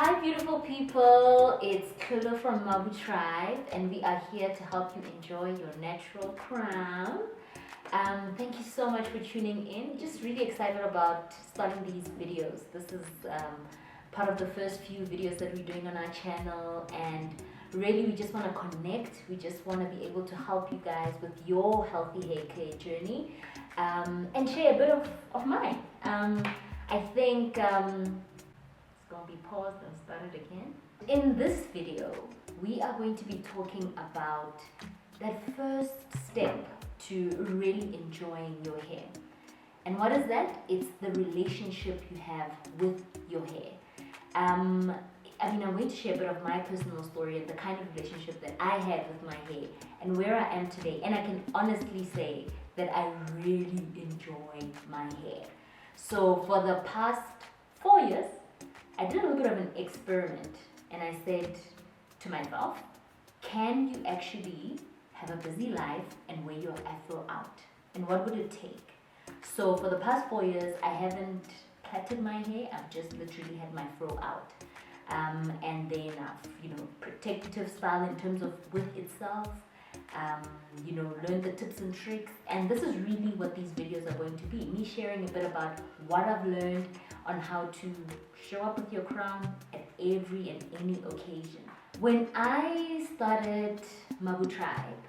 Hi beautiful people, it's Tlholo from Mabu Tribe and we are here to help you enjoy your natural crown. Thank you so much for tuning in. Just really excited about starting these videos. This is part of the first few videos that we're doing on our channel, and really we just want to connect. We just want to be able to help you guys with your healthy hair care journey and share a bit of mine. I think gonna be paused and started again. In this video, we are going to be talking about that first step to really enjoying your hair. And what is that? It's the relationship you have with your hair. I'm going to share a bit of my personal story and the kind of relationship that I had with my hair and where I am today. And I can honestly say that I really enjoy my hair. So for the past 4 years, I did a little bit of an experiment, and I said to myself, can you actually have a busy life and wear your afro out? And what would it take? So for the past 4 years, I haven't plaited my hair. I've just literally had my fro out. And then I've, protective style in terms of width itself, learned the tips and tricks. And this is really what these videos are going to be. Me sharing a bit about what I've learned on how to show up with your crown at every and any occasion. When I started Mabu Tribe,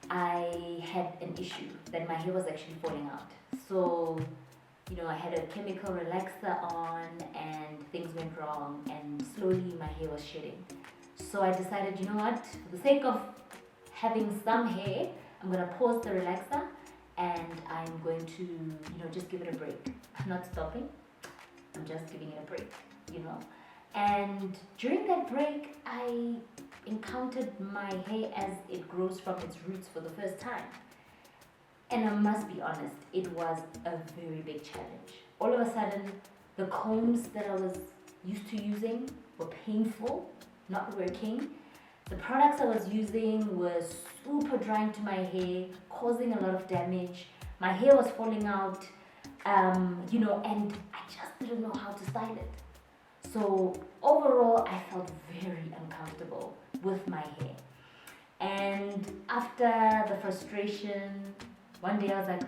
I had an issue that my hair was actually falling out. So, I had a chemical relaxer on and things went wrong, and slowly my hair was shedding. So I decided, for the sake of having some hair, I'm going to pause the relaxer and I'm going to, just give it a break. I'm not stopping. I'm just giving it a break, And during that break, I encountered my hair as it grows from its roots for the first time. And I must be honest, it was a very big challenge. All of a sudden, the combs that I was used to using were painful, not working. The products I was using were super drying to my hair, causing a lot of damage. My hair was falling out, and I just didn't know how to style it. So overall, I felt very uncomfortable with my hair. And after the frustration, one day I was like,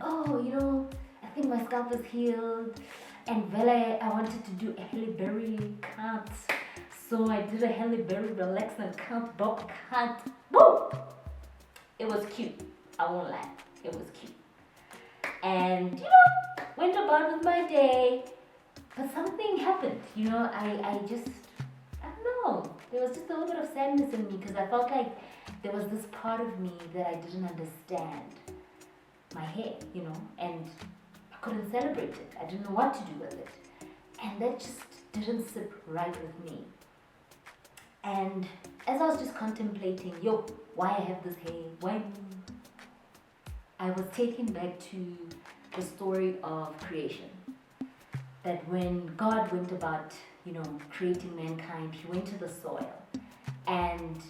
I think my scalp is healed. And Vele, I wanted to do a Halle Berry cut. So I did a Halle Berry relaxant cut, bob cut. Woo! It was cute. I won't lie. It was cute. And, went about with my day. But something happened. I don't know. There was just a little bit of sadness in me because I felt like there was this part of me that I didn't understand my hair, and I couldn't celebrate it. I didn't know what to do with it. And that just didn't sit right with me. And as I was just contemplating, why I have this hair, why me? I was taken back to the story of creation. That when God went about, creating mankind, he went to the soil and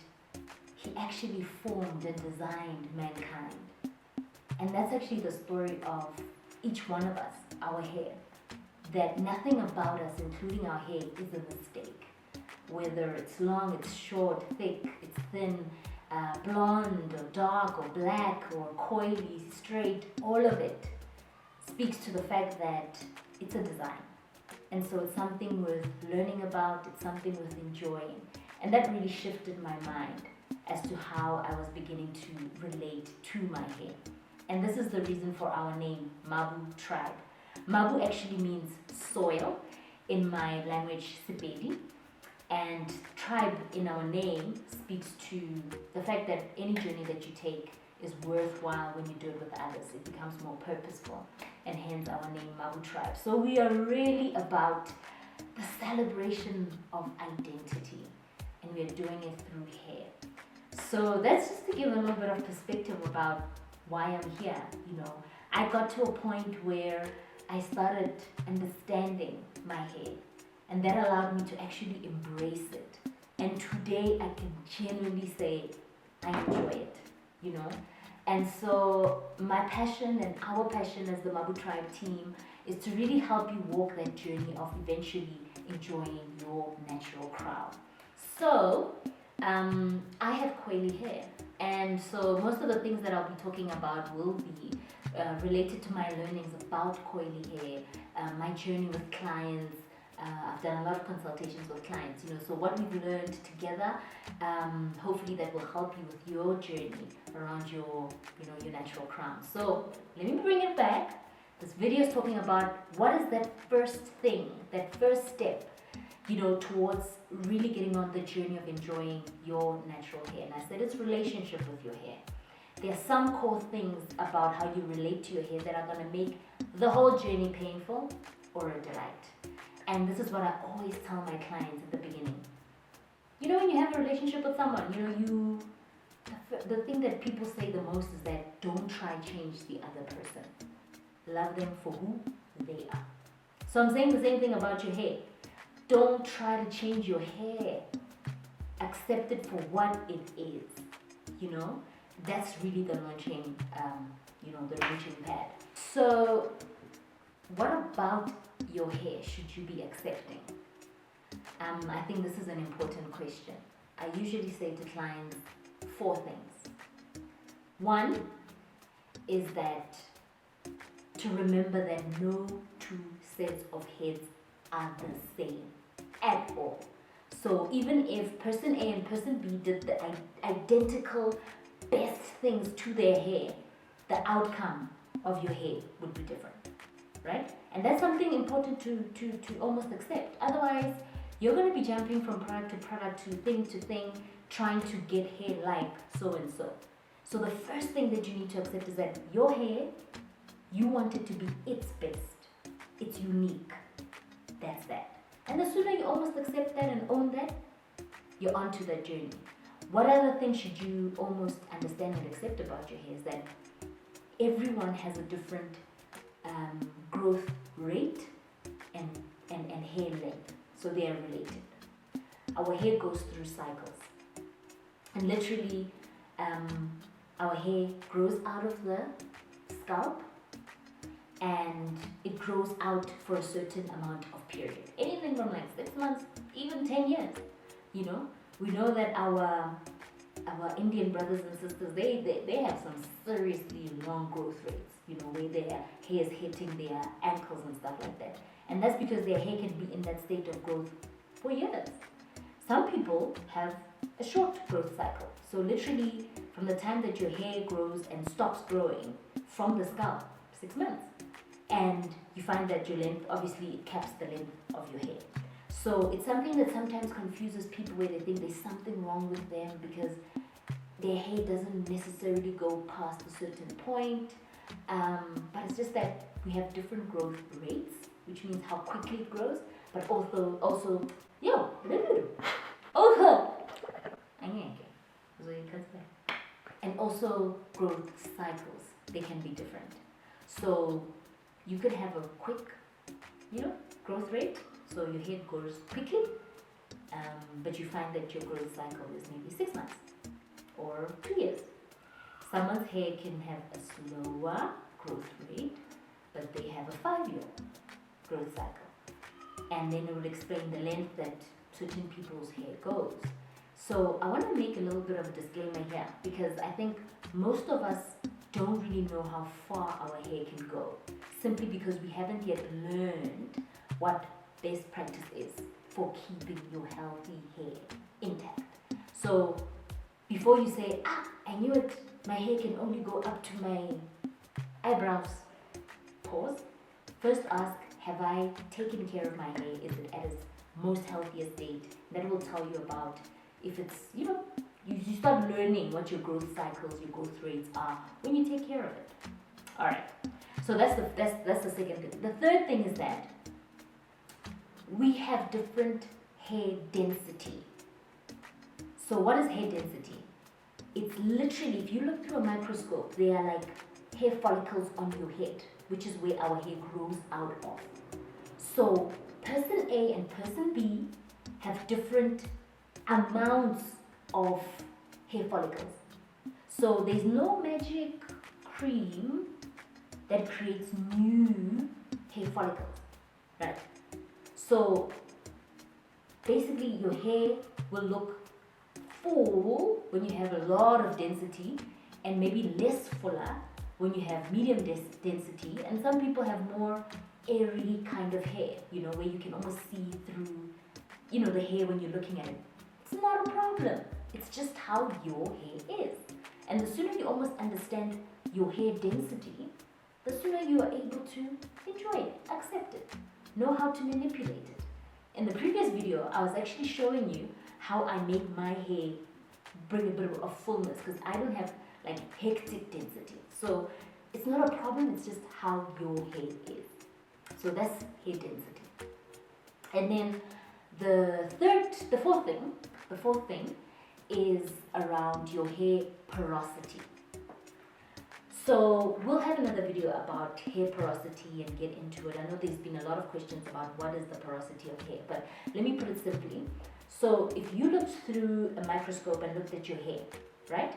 he actually formed and designed mankind. And that's actually the story of each one of us, our hair. That nothing about us, including our hair, is a mistake. Whether it's long, it's short, thick, it's thin, blonde or dark or black or coily, straight, all of it speaks to the fact that it's a design. And so it's something worth learning about, it's something worth enjoying. And that really shifted my mind as to how I was beginning to relate to my hair. And this is the reason for our name, Mabu Tribe. Mabu actually means soil in my language, Sepedi. And tribe in our name speaks to the fact that any journey that you take is worthwhile when you do it with others. It becomes more purposeful, and hence our name, Mabu Tribe. So we are really about the celebration of identity, and we are doing it through hair. So that's just to give a little bit of perspective about why I'm here. I got to a point where I started understanding my hair, and that allowed me to actually embrace it. And today I can genuinely say I enjoy it, And so my passion and our passion as the Mabu Tribe team is to really help you walk that journey of eventually enjoying your natural crown. So I have coily hair, and so most of the things that I'll be talking about will be related to my learnings about coily hair, my journey with clients. I've done a lot of consultations with clients, so what we've learned together, hopefully that will help you with your journey around your natural crown. So let me bring it back. This video is talking about what is that first thing, that first step, towards really getting on the journey of enjoying your natural hair. And I said it's relationship with your hair. There are some core things about how you relate to your hair that are going to make the whole journey painful or a delight. And this is what I always tell my clients at the beginning. When you have a relationship with someone, the thing that people say the most is that don't try change the other person. Love them for who they are. So I'm saying the same thing about your hair. Don't try to change your hair. Accept it for what it is. That's really the launching, the launching pad. So what about your hair should you be accepting? I think this is an important question. I usually say to clients 4 things. One is that to remember that no 2 sets of heads are the same at all. So even if person A and person B did the identical best things to their hair, the outcome of your hair would be different, right? And that's something important to almost accept. Otherwise, you're going to be jumping from product to product, to thing, trying to get hair like so and so. So the first thing that you need to accept is that your hair, you want it to be its best. It's unique. That's that. And the sooner you almost accept that and own that, you're onto that journey. What other thing should you almost understand and accept about your hair is that everyone has a different growth rate and hair length. So they are related. Our hair goes through cycles. And literally, our hair grows out of the scalp and it grows out for a certain amount of period. Anything from like 6 months, even 10 years. We know that our Indian brothers and sisters, they have some seriously long growth rates, where their hair is hitting their ankles and stuff like that. And that's because their hair can be in that state of growth for years. Some people have a short growth cycle. So literally from the time that your hair grows and stops growing from the scalp, 6 months. And you find that your length, obviously it caps the length of your hair. So it's something that sometimes confuses people where they think there's something wrong with them because their hair doesn't necessarily go past a certain point. But it's just that we have different growth rates, which means how quickly it grows, but also and also growth cycles, they can be different. So you could have a quick, growth rate, so your hair grows quickly, but you find that your growth cycle is maybe 6 months or 2 years. Someone's hair can have a slower growth rate, but they have a 5-year growth cycle. And then it will explain the length that certain people's hair goes. So I want to make a little bit of a disclaimer here because I think most of us don't really know how far our hair can go, simply because we haven't yet learned what best practice is for keeping your healthy hair intact. So before you say, I knew it, my hair can only go up to my eyebrows, pause. First ask, have I taken care of my hair? Is it at its most healthiest state? That will tell you about if it's, you start learning what your growth cycles, your growth rates are when you take care of it. All right. So that's the second thing. The third thing is that we have different hair density. So what is hair density? It's literally, if you look through a microscope, they are like hair follicles on your head, which is where our hair grows out of. So person A and person B have different amounts of hair follicles. So there's no magic cream that creates new hair follicles, right? So basically your hair will look full when you have a lot of density and maybe less fuller when you have medium density, and some people have more airy kind of hair, where you can almost see through, the hair when you're looking at it. It's not a problem. It's just how your hair is. And the sooner you almost understand your hair density, the sooner you are able to enjoy it, accept it, know how to manipulate it. In the previous video, I was actually showing you how I make my hair bring a bit of fullness, because I don't have like hectic density. So it's not a problem, it's just how your hair is. So that's hair density. And then the fourth thing is around your hair porosity. So we'll have another video about hair porosity and get into it. I know there's been a lot of questions about what is the porosity of hair, but let me put it simply. So if you looked through a microscope and looked at your hair, right,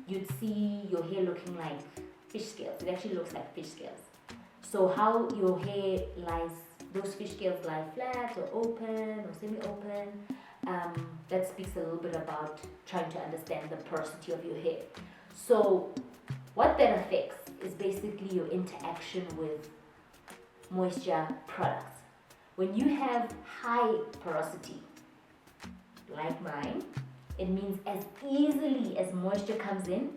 you'd see your hair looking like fish scales. It actually looks like fish scales. So how your hair lies, those fish scales lie flat or open or semi-open, that speaks a little bit about trying to understand the porosity of your hair. So what that affects is basically your interaction with moisture products. When you have high porosity, like mine, it means as easily as moisture comes in,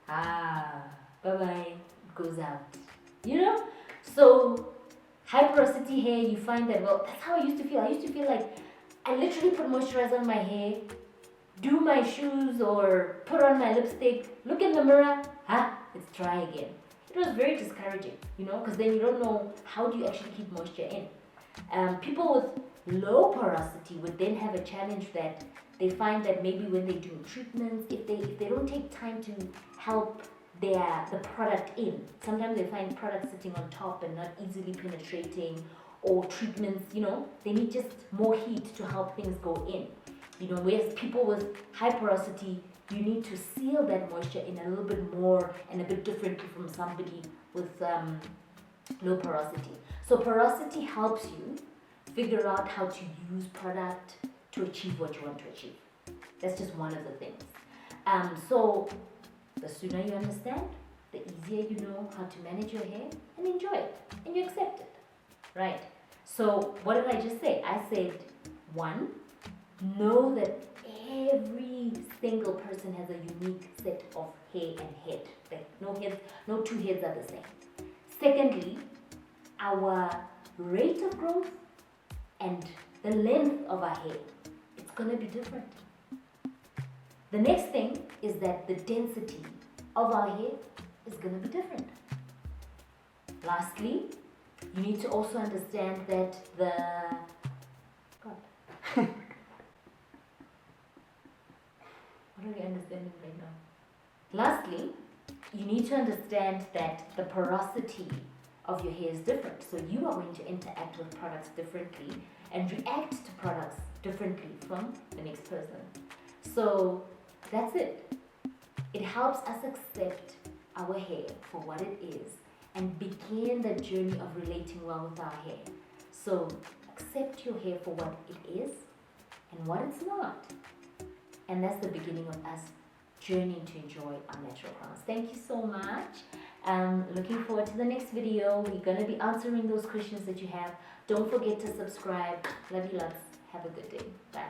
bye-bye, it goes out. So high porosity hair, you find that, well, that's how I used to feel. I used to feel like I literally put moisturizer on my hair, do my shoes or put on my lipstick, look in the mirror, it's dry again. It was very discouraging, because then you don't know how do you actually keep moisture in. People with low porosity would then have a challenge that they find that maybe when they do treatments, if they don't take time to help the product in, sometimes they find products sitting on top and not easily penetrating, or treatments, they need just more heat to help things go in. Whereas people with high porosity, you need to seal that moisture in a little bit more and a bit differently from somebody with low porosity. So porosity helps you figure out how to use product to achieve what you want to achieve. That's just one of the things. So the sooner you understand, the easier you know how to manage your hair and enjoy it, and you accept it, right? So what did I just say? I said, 1, know that every single person has a unique set of hair and head. Like no two heads are the same. Secondly, our rate of growth and the length of our hair, it's going to be different. The next thing is that the density of our hair is going to be different. Lastly, you need to also understand that what are we understanding right now? Lastly, you need to understand that the porosity of your hair is different. So you are going to interact with products differently and react to products differently from the next person. So that's it. It helps us accept our hair for what it is and begin the journey of relating well with our hair. So accept your hair for what it is and what it's not. And that's the beginning of us journeying to enjoy our natural crowns. Thank you so much. Looking forward to the next video. We're going to be answering those questions that you have. Don't forget to subscribe. Love you lots. Have a good day. Bye.